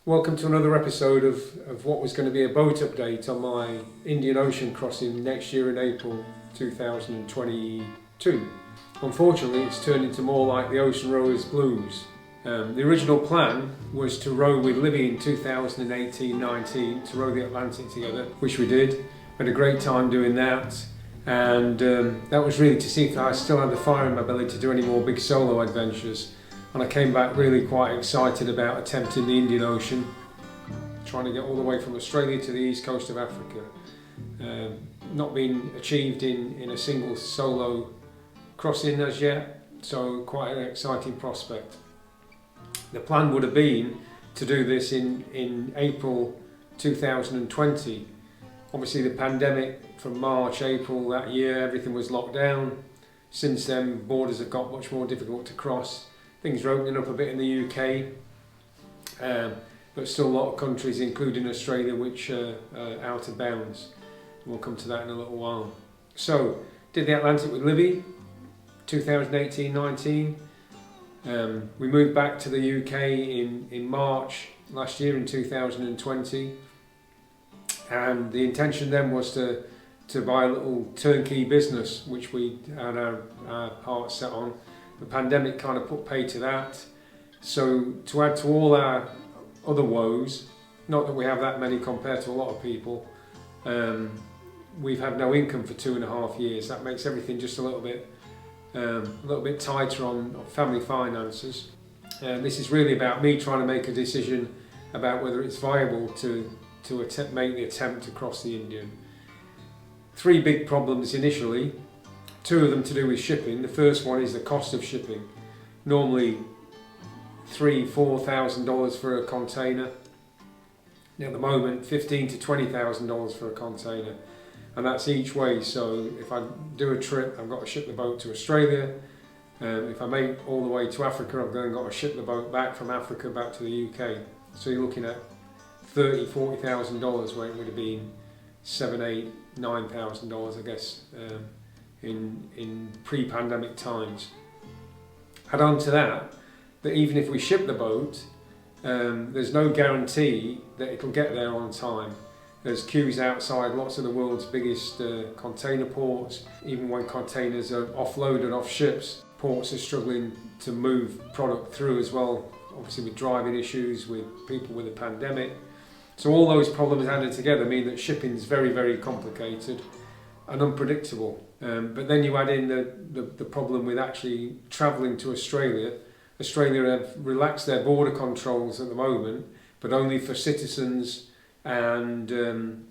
Welcome to another episode of what was going to be a boat update on my Indian Ocean crossing next year in April 2022. Unfortunately, it's turned into more like the Ocean Rowers Blues. The original plan was to row with Libby in 2018-19 to row the Atlantic together, which we did. Had a great time doing that, and that was really to see if I still had the fire in my belly to do any more big solo adventures. And I came back really quite excited about attempting the Indian Ocean, trying to get all the way from Australia to the east coast of Africa. Not been achieved in a single solo crossing as yet, so quite an exciting prospect. The plan would have been to do this in April 2020. Obviously the pandemic from March, April that year, everything was locked down. Since then, borders have got much more difficult to cross. Things are opening up a bit in the UK, but still a lot of countries, including Australia, which are out of bounds. We'll come to that in a little while. So, did the Atlantic with Libby, 2018-19. We moved back to the UK in March last year in 2020, and the intention then was to buy a little turnkey business, which we had our hearts set on. The pandemic kind of put pay to that. So to add to all our other woes, not that we have that many compared to a lot of people, we've had no income for 2.5 years. That makes everything just a little bit tighter on family finances. This is really about me trying to make a decision about whether it's viable to make the attempt to cross the Indian. 3 big problems initially. 2 of them to do with shipping. The first one is the cost of shipping. Normally $3,000–4,000 for a container. At the moment, $15,000 to $20,000 for a container, and that's each way. So if I do a trip, I've got to ship the boat to Australia. If I make all the way to Africa, I've then got to ship the boat back from Africa back to the UK. So you're looking at $30,000–40,000, where it would have been $7,000–8,000– $9,000, I guess. In pre-pandemic times. Add on to that even if we ship the boat, there's no guarantee that it'll get there on time. There's queues outside lots of the world's biggest container ports. Even when containers are offloaded off ships, ports are struggling to move product through as well, obviously with driving issues, with people with a pandemic. So all those problems added together mean that shipping is very, very complicated and unpredictable. But then you add in the problem with actually travelling to Australia. Australia have relaxed their border controls at the moment, but only for citizens and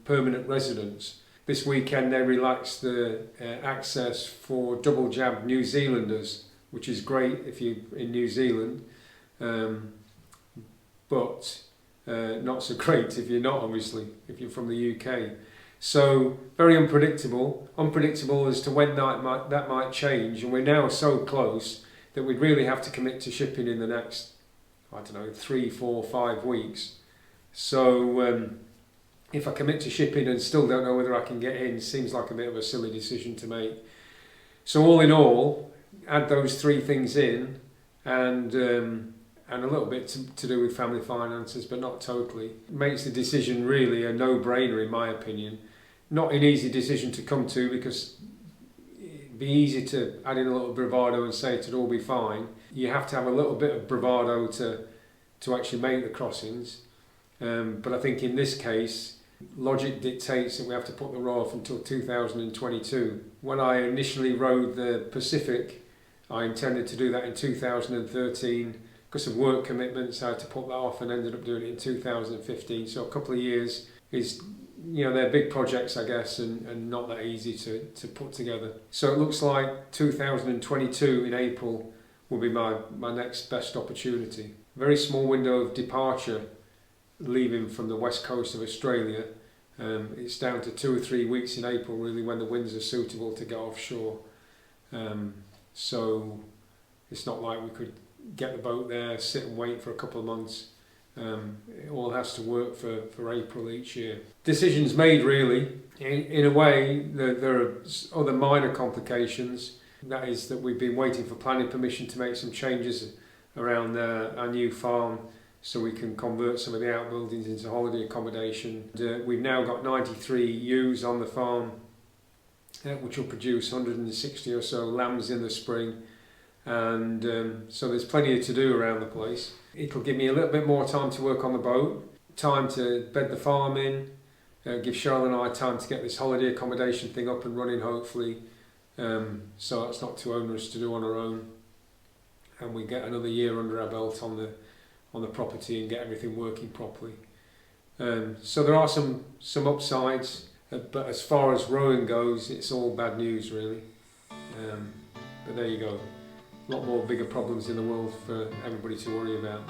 permanent residents. This weekend they relaxed the access for double jabbed New Zealanders, which is great if you're in New Zealand, but not so great if you're not, obviously, if you're from the UK. So very unpredictable as to when that might change, and we're now so close that we'd really have to commit to shipping in the next, 3, 4, 5 weeks. So if I commit to shipping and still don't know whether I can get in, seems like a bit of a silly decision to make. So all in all, add those 3 things in, and a little bit to do with family finances, but not totally. It makes the decision really a no-brainer in my opinion. Not an easy decision to come to, because it'd be easy to add in a little bravado and say it'll all be fine. You have to have a little bit of bravado to actually make the crossings. But I think in this case, logic dictates that we have to put the row off until 2022. When I initially rowed the Pacific, I intended to do that in 2013. Because of work commitments, I had to put that off and ended up doing it in 2015. So a couple of years is, they're big projects, I guess, and not that easy to put together. So it looks like 2022 in April will be my next best opportunity. Very small window of departure leaving from the west coast of Australia. It's down to 2 or 3 weeks in April, really, when the winds are suitable to get offshore. So it's not like we could get the boat there, sit and wait for a couple of months. It all has to work for April each year. Decisions made, really. In a way, there are other minor complications. That is that we've been waiting for planning permission to make some changes around our new farm so we can convert some of the outbuildings into holiday accommodation. We've now got 93 ewes on the farm, which will produce 160 or so lambs in the spring, and so there's plenty to do around the place. It'll give me a little bit more time to work on the boat, time to bed the farm in, give Cheryl and I time to get this holiday accommodation thing up and running, hopefully, so it's not too onerous to do on our own, and we get another year under our belt on the property and get everything working properly. So there are some upsides, but as far as rowing goes, it's all bad news really. But there you go, a lot more bigger problems in the world for everybody to worry about.